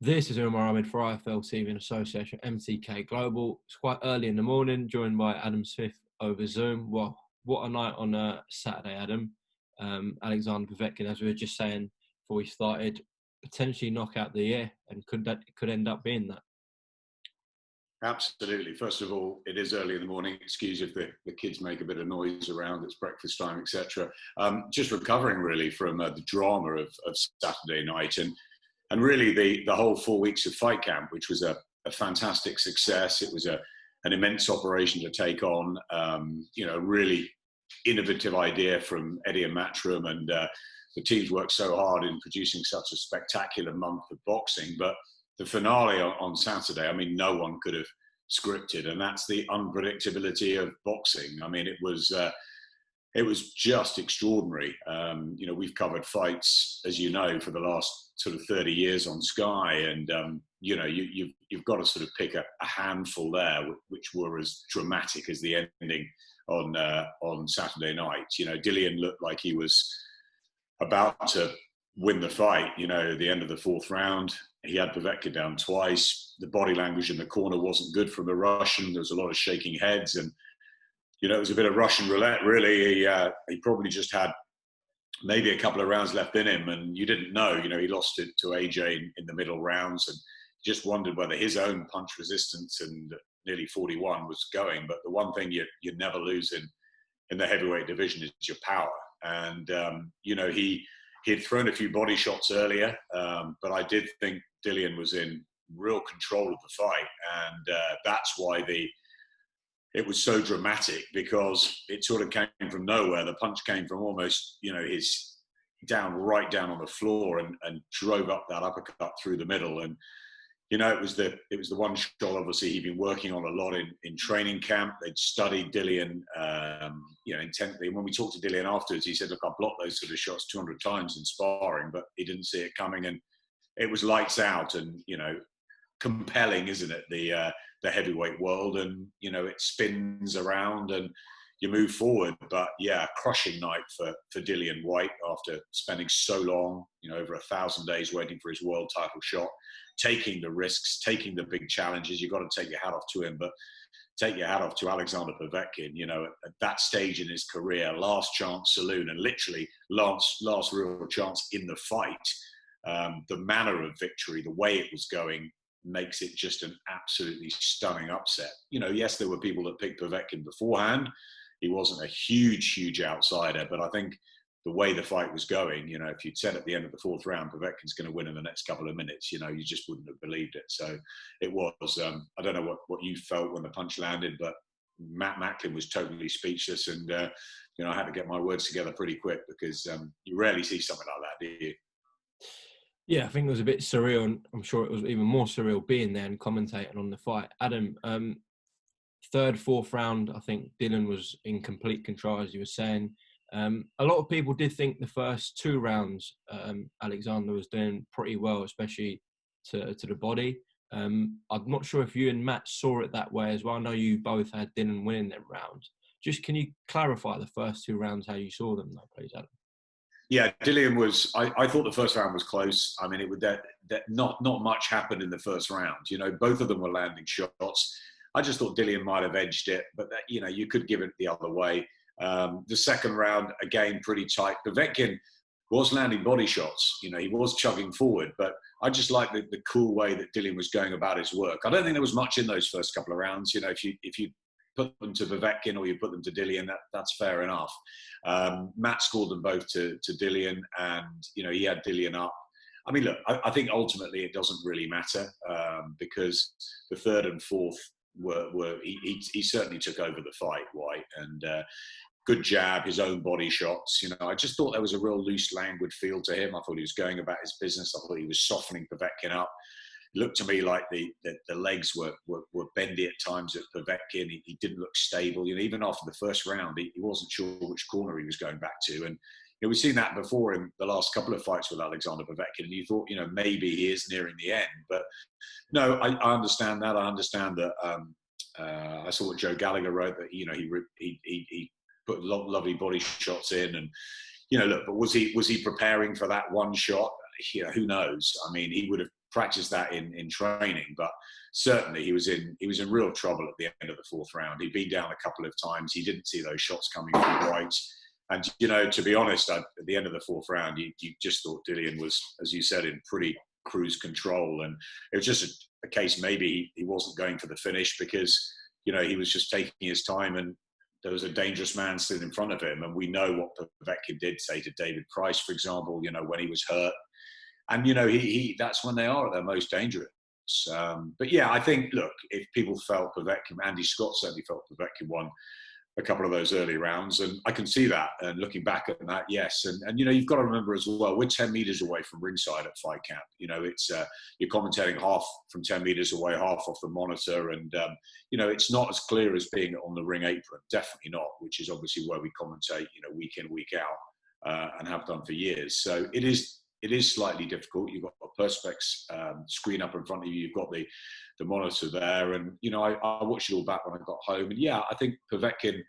This is UMAR Ahmed for IFL TV in association with MTK Global. It's quite early in the morning, joined by Adam Smith over Zoom. Well, what a night on Saturday, Adam. Alexander Povetkin, as we were just saying before we started, potentially knock out the year, and could end up being that. Absolutely. First of all, it is early in the morning. Excuse if the kids make a bit of noise around. It's breakfast time, etc. Just recovering really from the drama of Saturday night, and really the whole 4 weeks of fight camp, which was a fantastic success. It was an immense operation to take on. Really innovative idea from Eddie and Matchroom, and the teams worked so hard in producing such a spectacular month of boxing. But the finale on Saturday, I mean, no one could have scripted, and that's the unpredictability of boxing. I mean, it was just extraordinary. We've covered fights, as you know, for the last sort of 30 years on Sky, and you've got to sort of pick a handful there, which were as dramatic as the ending on Saturday night. Dillian looked like he was about to win the fight. At the end of the fourth round, he had Povetkin down twice. The body language in the corner wasn't good from the Russian. There was a lot of shaking heads, and it was a bit of Russian roulette, really. He probably just had maybe a couple of rounds left in him, and you didn't know. He lost it to AJ in the middle rounds, and just wondered whether his own punch resistance and nearly 41 was going. But the one thing you never lose in the heavyweight division is your power. And, he had thrown a few body shots earlier, but I did think Dillian was in real control of the fight. And that's why it was so dramatic, because it sort of came from nowhere. The punch came from almost, his right down on the floor, and drove up that uppercut through the middle. And, it was the one shot, obviously, he'd been working on a lot in training camp. They'd studied Dillian, intently. And when we talked to Dillian afterwards, he said, look, I've blocked those sort of shots 200 times in sparring, but he didn't see it coming. And it was lights out, and, compelling, isn't it? The heavyweight world, and, it spins around and you move forward. But yeah, crushing night for Dillian Whyte after spending so long, over 1,000 days waiting for his world title shot, taking the risks, taking the big challenges. You've got to take your hat off to him, but take your hat off to Alexander Povetkin. At that stage in his career, last chance saloon, and literally last real chance in the fight. The manner of victory, the way it was going, makes it just an absolutely stunning upset. Yes, there were people that picked Povetkin beforehand. He wasn't a huge outsider, but I think the way the fight was going, if you'd said at the end of the fourth round, Povetkin's going to win in the next couple of minutes, you just wouldn't have believed it. So it was, I don't know what you felt when the punch landed, but Matt Macklin was totally speechless. And, I had to get my words together pretty quick, because you rarely see something like that, do you? Yeah, I think it was a bit surreal, and I'm sure it was even more surreal being there and commentating on the fight. Adam, third, fourth round, I think Dillian was in complete control, as you were saying. A lot of people did think the first 2 rounds, Alexander was doing pretty well, especially to the body. I'm not sure if you and Matt saw it that way as well. I know you both had Dillian winning them rounds. Just can you clarify the first 2 rounds, how you saw them, though, please, Adam? Yeah, Dillian was. I thought the first round was close. I mean, not much happened in the first round. Both of them were landing shots. I just thought Dillian might have edged it, but you could give it the other way. The second round, again, pretty tight. Povetkin was landing body shots. He was chugging forward, but I just like the cool way that Dillian was going about his work. I don't think there was much in those first couple of rounds. If you put them to Povetkin or you put them to Dillian, that's fair enough. Matt scored them both to Dillian, and he had Dillian up. I mean, look, I think ultimately it doesn't really matter, because the third and fourth he certainly took over the fight, Whyte, and good jab, his own body shots. I just thought there was a real loose, languid feel to him. I thought he was going about his business. I thought he was softening Povetkin up. It looked to me like the legs were bendy at times at Povetkin. He didn't look stable. Even after the first round, he wasn't sure which corner he was going back to. And we've seen that before in the last couple of fights with Alexander Povetkin. And you thought, maybe he is nearing the end. But no, I understand that. I understand that. I saw what Joe Gallagher wrote, that he put lovely body shots in, and look. But was he preparing for that one shot? Who knows? I mean, he would have practice that in training, but certainly he was in real trouble at the end of the fourth round. He'd been down a couple of times. He didn't see those shots coming from Whyte. And, you know, to be honest, at the end of the fourth round, you just thought Dillian was, as you said, in pretty cruise control. And it was just a case maybe he wasn't going for the finish because, you know, he was just taking his time and there was a dangerous man sitting in front of him. And we know what Povetkin did say to David Price, for example, you know, when he was hurt. And, you know, that's when they are at their most dangerous. But yeah, I think, look, if people felt Povetkin, Andy Scott certainly felt Povetkin won a couple of those early rounds, and I can see that. And looking back at that, yes. And you know, you've got to remember as well, we're 10 meters away from ringside at fight camp. You know, it's you're commentating half from 10 meters away, half off the monitor, and you know, it's not as clear as being on the ring apron. Definitely not. Which is obviously where we commentate, you know, week in, week out, and have done for years. So it is slightly difficult. You've got a perspex screen up in front of you. You've got the monitor there, and you know, I watched it all back when I got home. And yeah, I think Povetkin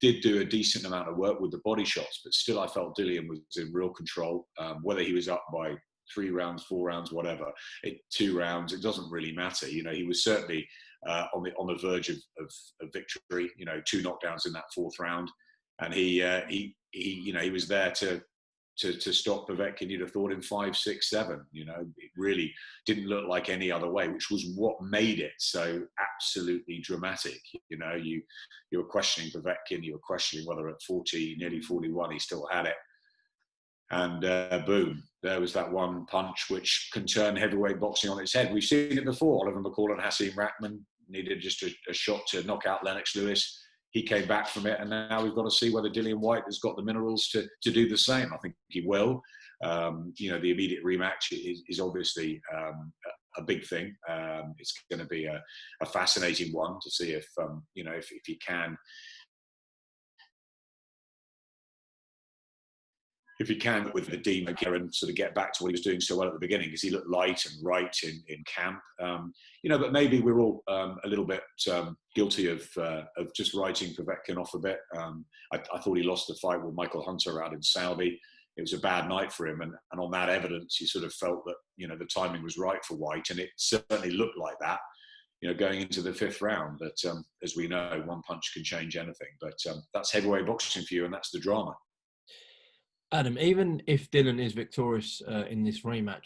did do a decent amount of work with the body shots, but still, I felt Dillian was in real control. Whether he was up by 3 rounds, 4 rounds, whatever, 2 rounds, it doesn't really matter. You know, he was certainly on the verge of victory. You know, 2 knockdowns in that 4th round, and he you know, he was there to stop Povetkin, you'd have thought, in 5, 6, 7. You know, it really didn't look like any other way, which was what made it so absolutely dramatic. You know, you were questioning Povetkin, you were questioning whether at 40, nearly 41, he still had it. And boom, there was that one punch which can turn heavyweight boxing on its head. We've seen it before. Oliver McCall and Hasim Rahman needed just a shot to knock out Lennox Lewis. He came back from it, and now we've got to see whether Dillian Whyte has got the minerals to do the same. I think he will. You know, the immediate rematch is obviously a big thing. It's going to be a fascinating one to see if you know, if he can. If he can, with the Dean Karen, sort of get back to what he was doing so well at the beginning, because he looked light and right in camp. You know, but maybe we're all a little bit guilty of just writing Povetkin off a bit. I thought he lost the fight with Michael Hunter out in Saudi. It was a bad night for him, and on that evidence, he sort of felt that, you know, the timing was right for Whyte, and it certainly looked like that, you know, going into the 5th round. But as we know, one punch can change anything. But that's heavyweight boxing for you, and that's the drama. Adam, even if Dillian is victorious in this rematch,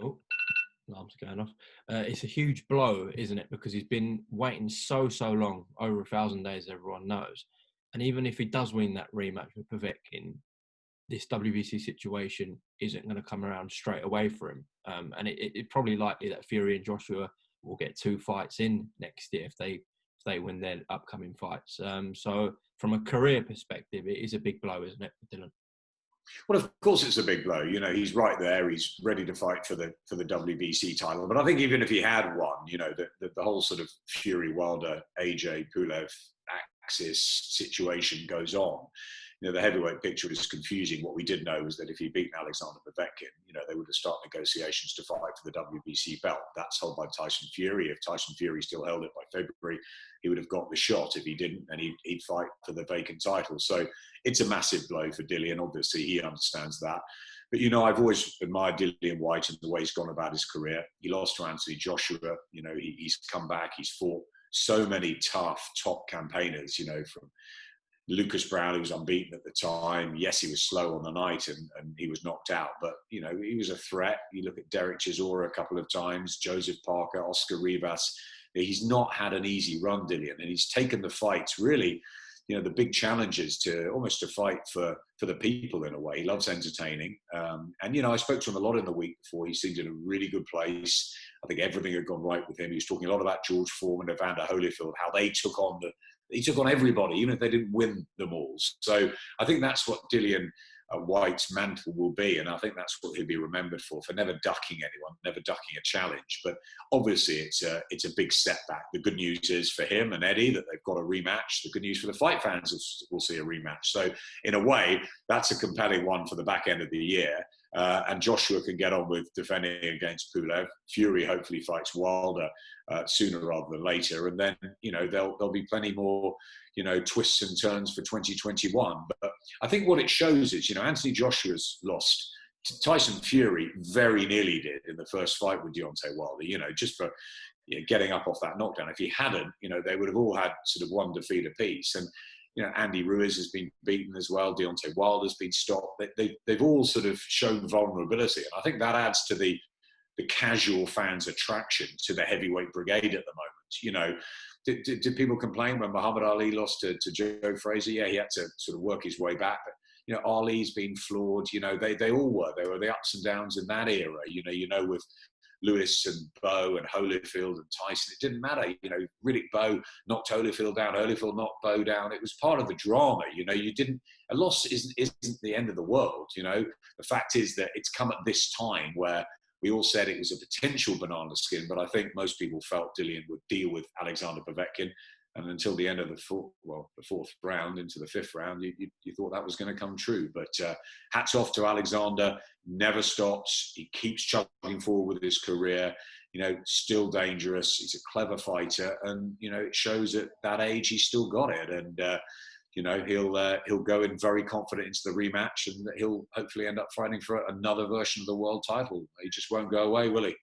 alarms are going off. It's a huge blow, isn't it? Because he's been waiting so long, over 1,000 days, everyone knows. And even if he does win that rematch with Povetkin, this WBC situation isn't going to come around straight away for him. And it's probably likely that Fury and Joshua will get 2 fights in next year if they win their upcoming fights. So from a career perspective, it is a big blow, isn't it, for Dillian? Well, of course it's a big blow. You know, he's right there. He's ready to fight for the WBC title. But I think even if he had won, you know, the whole sort of Fury, Wilder, AJ, Pulev axis situation goes on. You know, the heavyweight picture is confusing. What we did know was that if he beat Alexander Povetkin, you know, they would have started negotiations to fight for the WBC belt. That's held by Tyson Fury. If Tyson Fury still held it by February, he would have got the shot. If he didn't, then he'd fight for the vacant title. So it's a massive blow for Dillian. Obviously, he understands that. But, you know, I've always admired Dillian Whyte and the way he's gone about his career. He lost to Anthony Joshua. You know, he's come back. He's fought so many tough top campaigners, you know, from Lucas Brown, who was unbeaten at the time. Yes, he was slow on the night and he was knocked out, but, you know, he was a threat. You look at Derek Chisora a couple of times, Joseph Parker, Oscar Rivas. He's not had an easy run, Dillian, and he's taken the fights really, you know, the big challenges to almost to fight for the people in a way. He loves entertaining. And, you know, I spoke to him a lot in the week before. He seemed in a really good place. I think everything had gone right with him. He was talking a lot about George Foreman, Evander Holyfield, how they took on everybody, even if they didn't win them all. So I think that's what Dillian Whyte's mantle will be, and I think that's what he'll be remembered for never ducking anyone, never ducking a challenge. But obviously it's a big setback. The good news is for him and Eddie that they've got a rematch. The good news for the fight fans is we'll see a rematch. So in a way, that's a compelling one for the back end of the year. And Joshua can get on with defending against Pulev. Fury hopefully fights Wilder sooner rather than later. And then, you know, there'll be plenty more, you know, twists and turns for 2021. But I think what it shows is, you know, Anthony Joshua's lost Tyson Fury very nearly did in the first fight with Deontay Wilder, just for getting up off that knockdown. If he hadn't, they would have all had sort of one defeat apiece. And, Andy Ruiz has been beaten as well. Deontay Wilder's been stopped. They've all sort of shown vulnerability. And I think that adds to the casual fans' attraction to the heavyweight brigade at the moment. Did people complain when Muhammad Ali lost to Joe Frazier? Yeah, he had to sort of work his way back. But, Ali's been flawed. They all were. There were the ups and downs in that era. With Lewis and Bowe and Holyfield and Tyson, it didn't matter. Riddick Bowe knocked Holyfield down. Holyfield knocked Bowe down. It was part of the drama. A loss isn't the end of the world. The fact is that it's come at this time where we all said it was a potential banana skin, but I think most people felt Dillian would deal with Alexander Povetkin. And until the end of the fourth round into the fifth round, you thought that was going to come true. But hats off to Alexander. Never stops. He keeps chugging forward with his career. Still dangerous. He's a clever fighter, and it shows at that age he's still got it. And he'll go in very confident into the rematch, and he'll hopefully end up fighting for another version of the world title. He just won't go away, will he?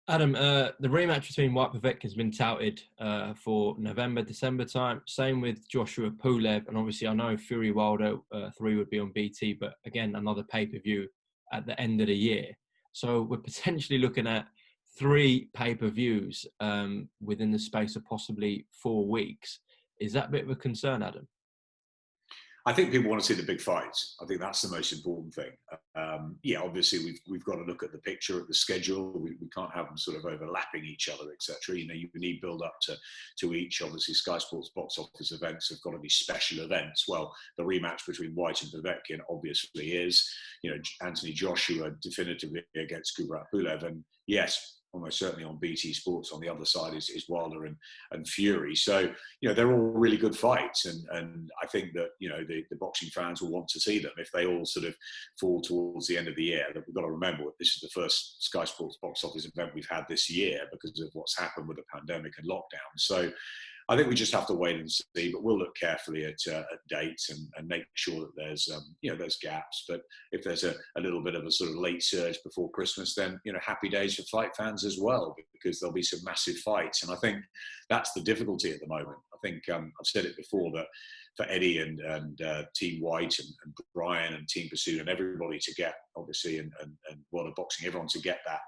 Adam, the rematch between Whyte and Povetkin has been touted for November, December time. Same with Joshua Pulev, and obviously I know Fury Wilder 3 would be on BT, but again another pay-per-view at the end of the year. So we're potentially looking at 3 pay-per-views within the space of possibly 4 weeks. Is that a bit of a concern, Adam? I think people want to see the big fights. I think that's the most important thing. Obviously we've got to look at the picture, at the schedule. We can't have them sort of overlapping each other, etc. You need build up to each. Obviously, Sky Sports box office events have got to be special events. Well, the rematch between Whyte and Povetkin obviously is. Anthony Joshua definitively against Kubrat Pulev, and yes, almost certainly on BT Sports on the other side is Wilder and Fury. So, they're all really good fights. And I think that, the boxing fans will want to see them if they all sort of fall towards the end of the year. We've got to remember this is the first Sky Sports box office event we've had this year because of what's happened with the pandemic and lockdown. So I think we just have to wait and see, but we'll look carefully at dates and make sure that there's there's gaps. But if there's a little bit of a sort of late surge before Christmas, then happy days for fight fans as well, because there'll be some massive fights. And I think that's the difficulty at the moment. I think I've said it before that for Eddie and Team Whyte and Brian and Team Pursuit and everybody to get, obviously, and World of Boxing, everyone to get that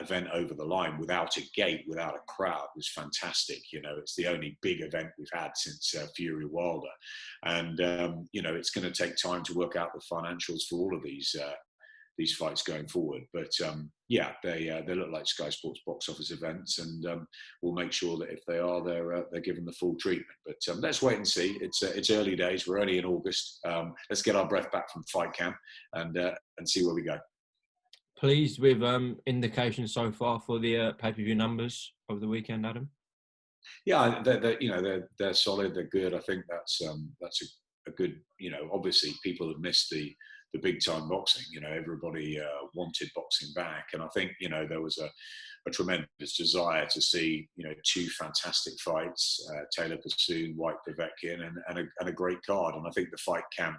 event over the line without a gate, without a crowd, was fantastic. It's the only big event we've had since Fury Wilder. And, it's going to take time to work out the financials for all of these fights going forward. But they look like Sky Sports box office events, and we'll make sure that if they are, they're given the full treatment. But let's wait and see. It's early days. We're only in August. Let's get our breath back from fight camp and see where we go. Pleased with indications so far for the pay-per-view numbers over the weekend, Adam? Yeah, they're solid. They're good. I think that's a good. Obviously people have missed the big time boxing. Everybody wanted boxing back, and I think there was a tremendous desire to see 2 fantastic fights, Taylor Pursuit, Whyte Povetkin, and a great card. And I think the fight camp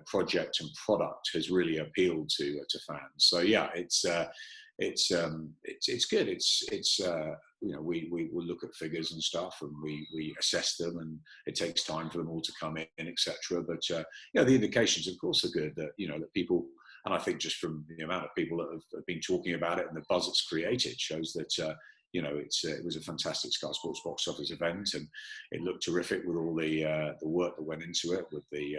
project and product has really appealed to fans. So yeah, it's good. We will look at figures and stuff, and we assess them, and it takes time for them all to come in, etc. But the indications, of course, are good that that people, and I think just from the amount of people that have been talking about it and the buzz it's created shows that it was a fantastic Sky Sports box office event, and it looked terrific with all the work that went into it, with the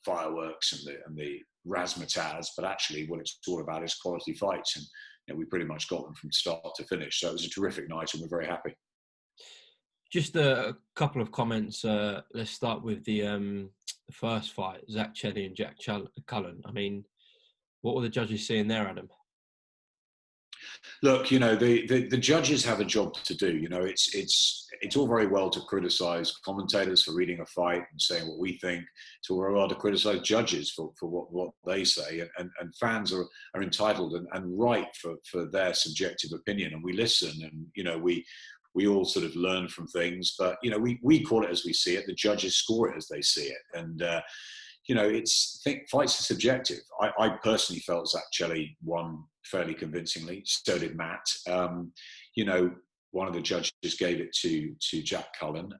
fireworks and the razzmatazz. But actually, what it's all about is quality fights, and we pretty much got them from start to finish. So it was a terrific night, and we're very happy. Just a couple of comments. Let's start with the first fight, Zach Chelly and Jack Cullen. I mean, what were the judges seeing there, Adam? Look, the judges have a job to do. It's all very well to criticise commentators for reading a fight and saying what we think. It's all very well to criticise judges for what they say, and fans are entitled and right for their subjective opinion. And we listen, and we all sort of learn from things. But we call it as we see it. The judges score it as they see it, and fights are subjective. I personally felt Zach Chelli won fairly convincingly. So did Matt. One of the judges gave it to Jack Cullen.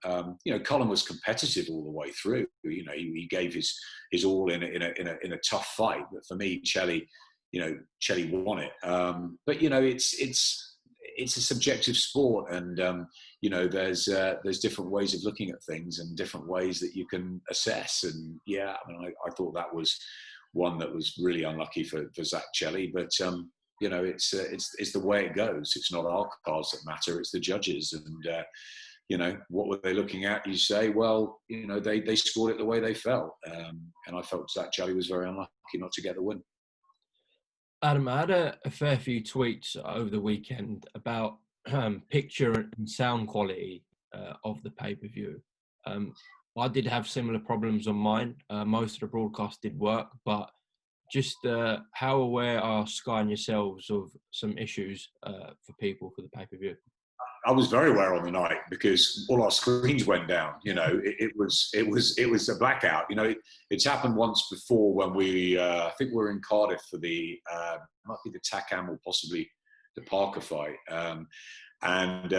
Cullen was competitive all the way through. He gave his all in a tough fight. But for me, Chelli won it. But it's a subjective sport, and there's different ways of looking at things and different ways that you can assess. And I thought that was one that was really unlucky for Zach Chelli, but it's the way it goes. It's not our cards that matter; it's the judges. And what were they looking at? You say, well, they scored it the way they felt, and I felt Zach Chelli was very unlucky not to get the win. Adam, I had a fair few tweets over the weekend about picture and sound quality of the pay-per-view. I did have similar problems on mine. Most of the broadcast did work, but just how aware are Sky and yourselves of some issues for people for the pay-per-view? I was very aware on the night because all our screens went down. It was a blackout. It's happened once before when I think we were in Cardiff for the might be the Takam or possibly the Parker fight, and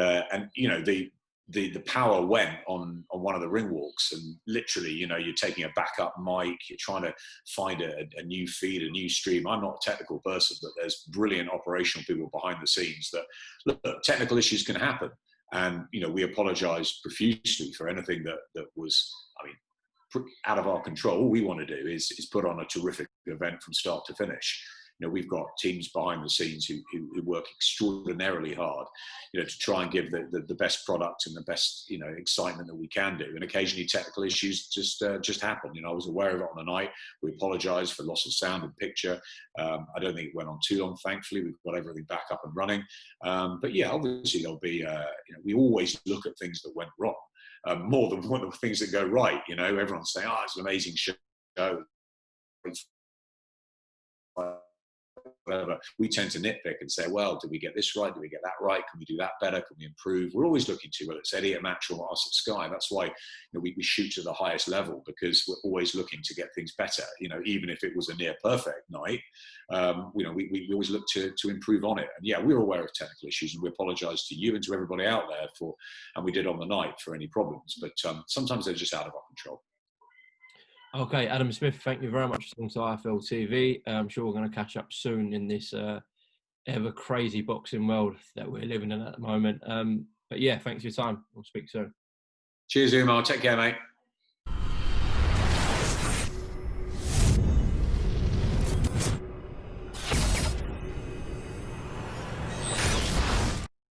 the power went on one of the ring walks, and literally, you're taking a backup mic, you're trying to find a new feed, a new stream. I'm not a technical person, but there's brilliant operational people behind the scenes that look, technical issues can happen. And, we apologize profusely for anything that was, out of our control. All we want to do is put on a terrific event from start to finish. We've got teams behind the scenes who work extraordinarily hard, to try and give the best product and the best, excitement that we can do. And occasionally technical issues just happen. I was aware of it on the night. We apologise for loss of sound and picture. I don't think it went on too long, thankfully. We've got everything back up and running. But yeah, obviously there'll be, we always look at things that went wrong more than one of the things that go right. Everyone's saying, oh, it's an amazing show. Whatever. We tend to nitpick and say, well, did we get this right? Did we get that right? Can we do that better? Can we improve? We're always looking to, whether it's Eddie at Match or us at Sky. That's why we shoot to the highest level, because we're always looking to get things better. Even if it was a near perfect night, we always look to improve on it. And yeah, we're aware of technical issues, and we apologise to you and to everybody out there and we did on the night for any problems. But sometimes they're just out of our control. Okay, Adam Smith, thank you very much for coming to IFL TV. I'm sure we're going to catch up soon in this ever crazy boxing world that we're living in at the moment. But yeah, thanks for your time. We'll speak soon. Cheers, UMAR. Take care, mate.